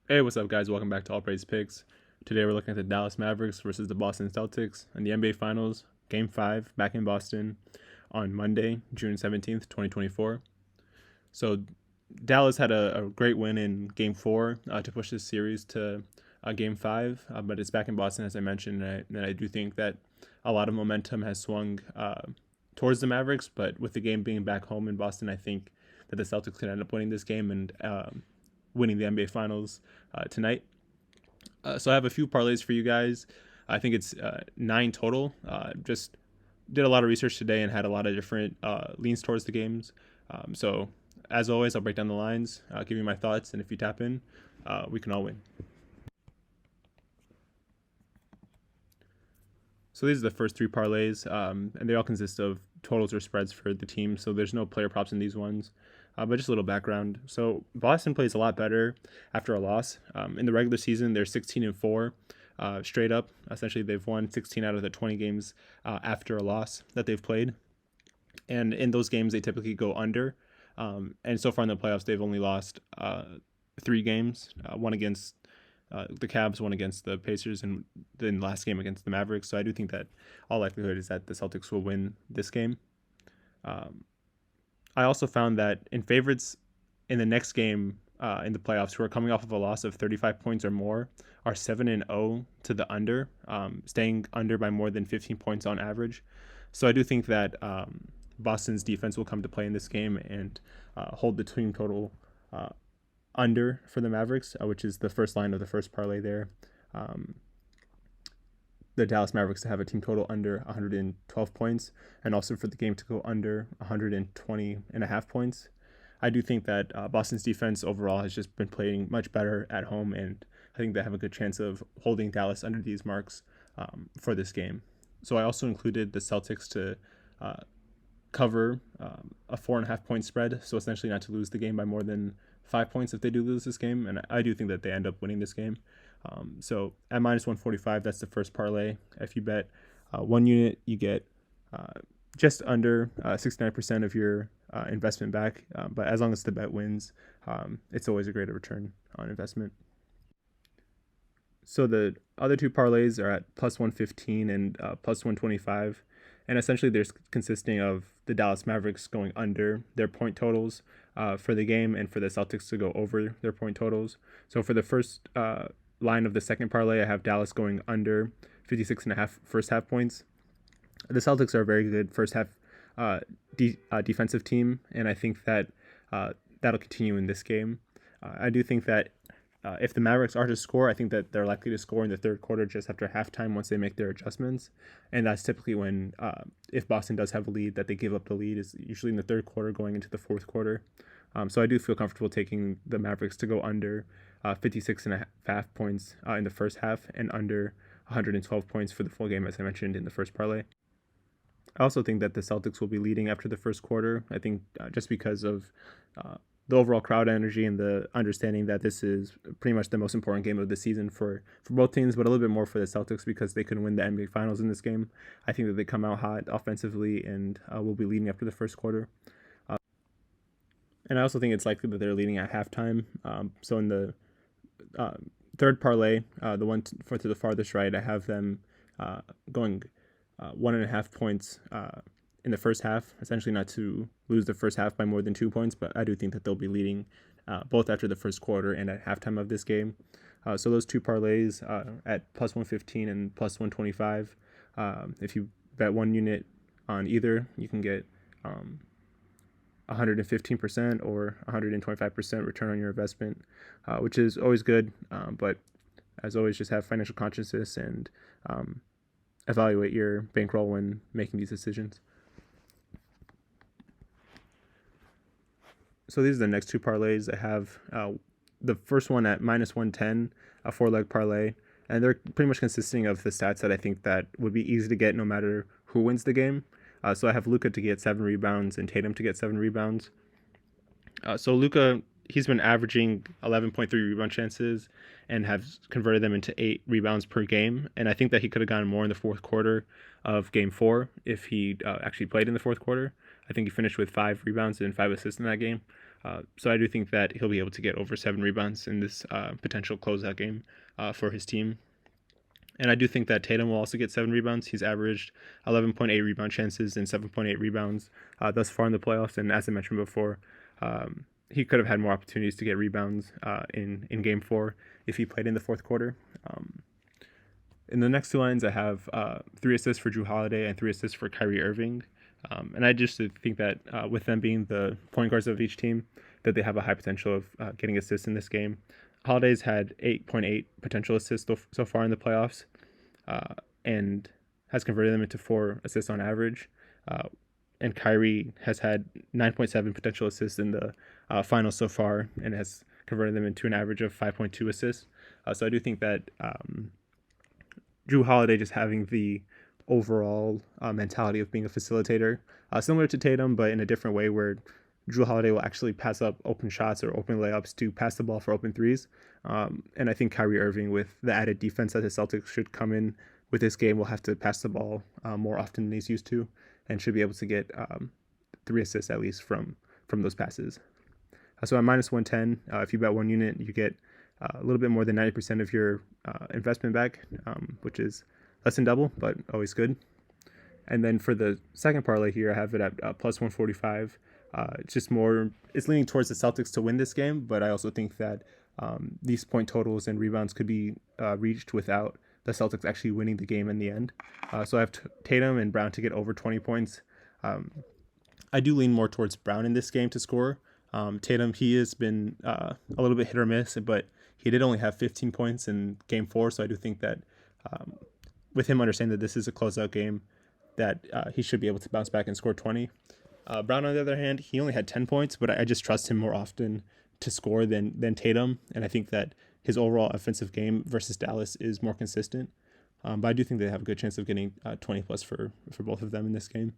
Hey, what's up, guys? Welcome back to All Praise Picks. Today we're looking at the Dallas Mavericks versus the Boston Celtics in the NBA Finals, Game 5, back in Boston on Monday, June 17th, 2024. So, Dallas had a great win in Game 4 to push this series to Game 5, but it's back in Boston, as I mentioned, and I do think that a lot of momentum has swung towards the Mavericks, but with the game being back home in Boston, I think that the Celtics could end up winning this game and winning the NBA Finals tonight. So I have a few parlays for you guys. I think it's 9 total. Just did a lot of research today and had a lot of different leans towards the games. So as always, I'll break down the lines, give you my thoughts, and if you tap in, we can all win. So these are the first 3 parlays, and they all consist of totals or spreads for the team. So there's no player props in these ones. But just a little background. So Boston plays a lot better after a loss. In the regular season, they're 16-4 straight up. Essentially, they've won 16 out of the 20 games after a loss that they've played. And in those games, they typically go under. And so far in the playoffs, they've only lost 3 games, one against the Cavs, one against the Pacers, and then last game against the Mavericks. So I do think that all likelihood is that the Celtics will win this game. I also found that in favorites in the next game in the playoffs who are coming off of a loss of 35 points or more are 7-0 to the under, staying under by more than 15 points on average. So I do think that Boston's defense will come to play in this game and hold the team total under for the Mavericks, which is the first line of the first parlay there. The Dallas Mavericks to have a team total under 112 points, and also for the game to go under 120.5 points. I do think that Boston's defense overall has just been playing much better at home, and I think they have a good chance of holding Dallas under these marks for this game. So I also included the Celtics to cover a 4.5 point spread, so essentially not to lose the game by more than 5 points if they do lose this game, and I do think that they end up winning this game. So at minus 145, that's the first parlay. If you bet 1 unit, you get just under 69% of your investment back. But as long as the bet wins, it's always a greater return on investment. So the other 2 parlays are at plus 115 and plus 125. And essentially, they're consisting of the Dallas Mavericks going under their point totals for the game and for the Celtics to go over their point totals. So for the first line of the second parlay, I have Dallas going under 56.5 first half points. The Celtics are a very good first half defensive team, and I think that that'll continue in this game. I do think that if the Mavericks are to score, I think that they're likely to score in the third quarter just after halftime once they make their adjustments. And that's typically when, if Boston does have a lead, that they give up the lead is usually in the third quarter going into the fourth quarter. So I do feel comfortable taking the Mavericks to go under 56.5 points in the first half and under 112 points for the full game, as I mentioned in the first parlay. I also think that the Celtics will be leading after the first quarter. I think just because of the overall crowd energy and the understanding that this is pretty much the most important game of the season for both teams, but a little bit more for the Celtics because they can win the NBA Finals in this game. I think that they come out hot offensively and will be leading after the first quarter. And I also think it's likely that they're leading at halftime. So in the third parlay, the one to the farthest right, I have them going 1.5 points in the first half, essentially not to lose the first half by more than 2 points, but I do think that they'll be leading both after the first quarter and at halftime of this game. So those 2 parlays at plus 115 and plus 125. If you bet 1 unit on either, you can get 115% or 125% return on your investment, which is always good. But as always, just have financial consciousness and evaluate your bankroll when making these decisions. So these are the next 2 parlays. I have the first one at minus 110, a 4-leg parlay, and they're pretty much consisting of the stats that I think that would be easy to get no matter who wins the game. So I have Luka to get 7 rebounds and Tatum to get 7 rebounds. So Luka, he's been averaging 11.3 rebound chances and has converted them into 8 rebounds per game. And I think that he could have gotten more in the fourth quarter of Game 4 if he actually played in the fourth quarter. I think he finished with 5 rebounds and 5 assists in that game. So I do think that he'll be able to get over 7 rebounds in this potential closeout game for his team. And I do think that Tatum will also get 7 rebounds. He's averaged 11.8 rebound chances and 7.8 rebounds thus far in the playoffs. And as I mentioned before, he could have had more opportunities to get rebounds in Game 4 if he played in the fourth quarter. In the next two lines, I have 3 assists for Jrue Holiday and 3 assists for Kyrie Irving. And I just think that with them being the point guards of each team, that they have a high potential of getting assists in this game. Holiday's had 8.8 potential assists so far in the playoffs, and has converted them into 4 assists on average. And Kyrie has had 9.7 potential assists in the finals so far, and has converted them into an average of 5.2 assists. So I do think that Jrue Holiday just having the overall mentality of being a facilitator, similar to Tatum, but in a different way, where Jrue Holiday will actually pass up open shots or open layups to pass the ball for open threes. And I think Kyrie Irving, with the added defense that the Celtics should come in with this game, will have to pass the ball more often than he's used to, and should be able to get 3 assists at least from those passes. So at minus 110, if you bet 1 unit, you get a little bit more than 90% of your investment back, which is less than double, but always good. And then for the second parlay here, I have it at plus 145. It's leaning towards the Celtics to win this game, but I also think that these point totals and rebounds could be reached without the Celtics actually winning the game in the end. So I have Tatum and Brown to get over 20 points. I do lean more towards Brown in this game to score. Tatum, he has been a little bit hit or miss, but he did only have 15 points in Game 4, so I do think that with him understanding that this is a closeout game, that he should be able to bounce back and score 20. Brown, on the other hand, he only had 10 points, but I just trust him more often to score than Tatum, and I think that his overall offensive game versus Dallas is more consistent. But I do think they have a good chance of getting 20 plus for both of them in this game.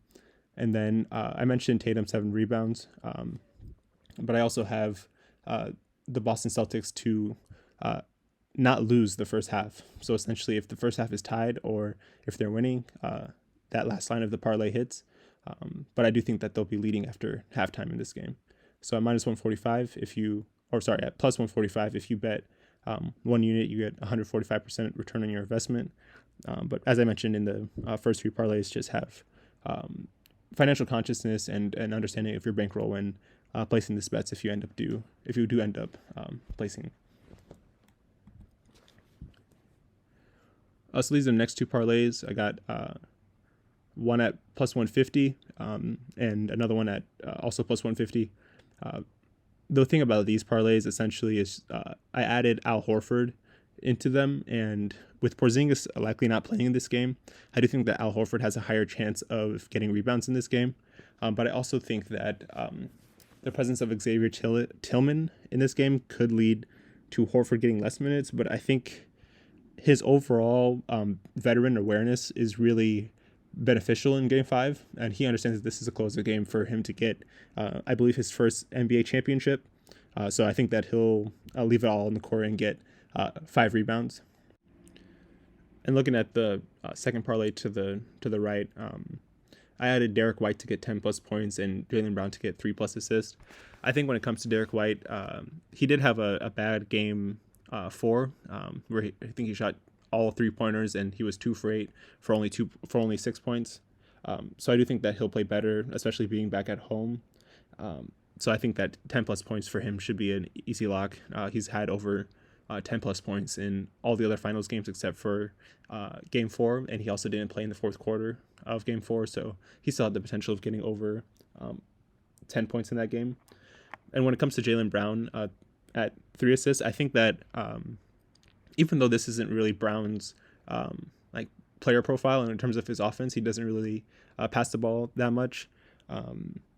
And then I mentioned Tatum 7 rebounds, but I also have the Boston Celtics to not lose the first half. So essentially, if the first half is tied or if they're winning, that last line of the parlay hits. But I do think that they'll be leading after halftime in this game. So at minus 145, at plus 145, if you bet 1 unit, you get 145% return on your investment. But as I mentioned in the first 3 parlays, just have financial consciousness and an understanding of your bankroll when placing these bets if you do end up placing. So these are the next 2 parlays. I got one at plus 150 and another one at also plus 150. The thing about these parlays essentially is I added Al Horford into them, and with Porzingis likely not playing in this game, I do think that Al Horford has a higher chance of getting rebounds in this game. But I also think that the presence of Xavier Tillman in this game could lead to Horford getting less minutes, but I think his overall veteran awareness is really beneficial in Game 5, and he understands that this is a closer game for him to get, I believe, his first NBA championship. So I think that he'll leave it all in the court and get 5 rebounds. And looking at the second parlay to the right, I added Derek White to get 10 plus points and Jaylen Brown to get 3 plus assists. I think when it comes to Derek White, he did have a bad game 4, where I think he shot all 3-pointers and he was 2 for 8 for only 6 points. So I do think that he'll play better, especially being back at home. So I think that 10 plus points for him should be an easy lock. He's had over 10 plus points in all the other finals games except for Game 4, and he also didn't play in the fourth quarter of Game 4, so he still had the potential of getting over 10 points in that game. And when it comes to Jaylen Brown at 3 assists, I think that even though this isn't really Brown's player profile, and in terms of his offense, he doesn't really pass the ball that much,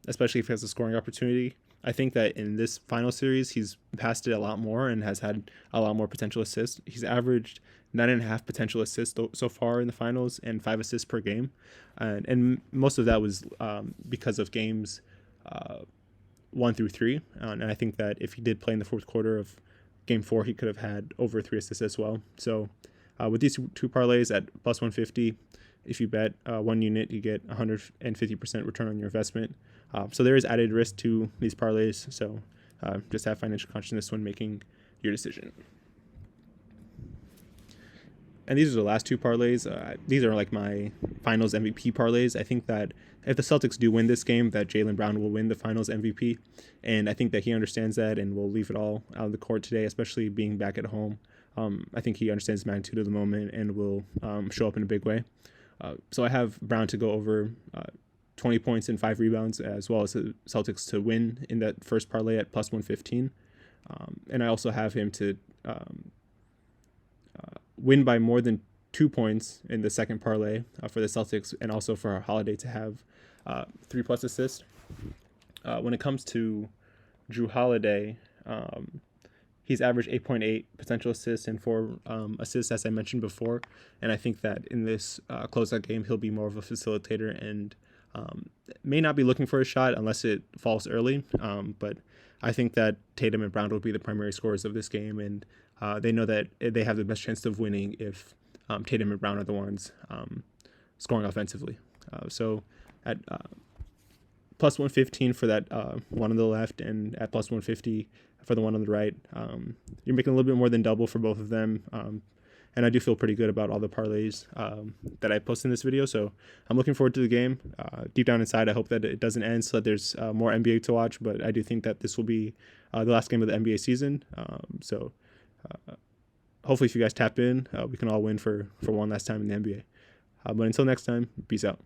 especially if he has a scoring opportunity. I think that in this final series, he's passed it a lot more and has had a lot more potential assists. He's averaged 9.5 potential assists so far in the finals and 5 assists per game. And most of that was because of games 1 through 3. And I think that if he did play in the fourth quarter of Game 4, he could have had over 3 assists as well. So with these 2 parlays at plus 150, if you bet 1 unit, you get 150% return on your investment. So there is added risk to these parlays. So just have financial consciousness when making your decision. And these are the last two parlays. These are like my finals MVP parlays. I think that if the Celtics do win this game, that Jaylen Brown will win the finals MVP. And I think that he understands that and will leave it all out of the court today, especially being back at home. I think he understands the magnitude of the moment and will show up in a big way. So I have Brown to go over 20 points and 5 rebounds, as well as the Celtics to win in that first parlay at plus 115. And I also have him to win by more than 2 points in the second parlay for the Celtics, and also for our Holiday to have 3+ assists. When it comes to Jrue Holiday, he's averaged 8.8 potential assists and 4 assists, as I mentioned before. And I think that in this closeout game, he'll be more of a facilitator and may not be looking for a shot unless it falls early. But I think that Tatum and Brown will be the primary scorers of this game, and they know that they have the best chance of winning if Tatum and Brown are the ones scoring offensively. So at plus 115 for that one on the left, and at plus 150 for the one on the right, you're making a little bit more than double for both of them. And I do feel pretty good about all the parlays that I posted in this video. So I'm looking forward to the game. Deep down inside, I hope that it doesn't end so that there's more NBA to watch. But I do think that this will be the last game of the NBA season. So hopefully if you guys tap in, we can all win for one last time in the NBA. But until next time, peace out.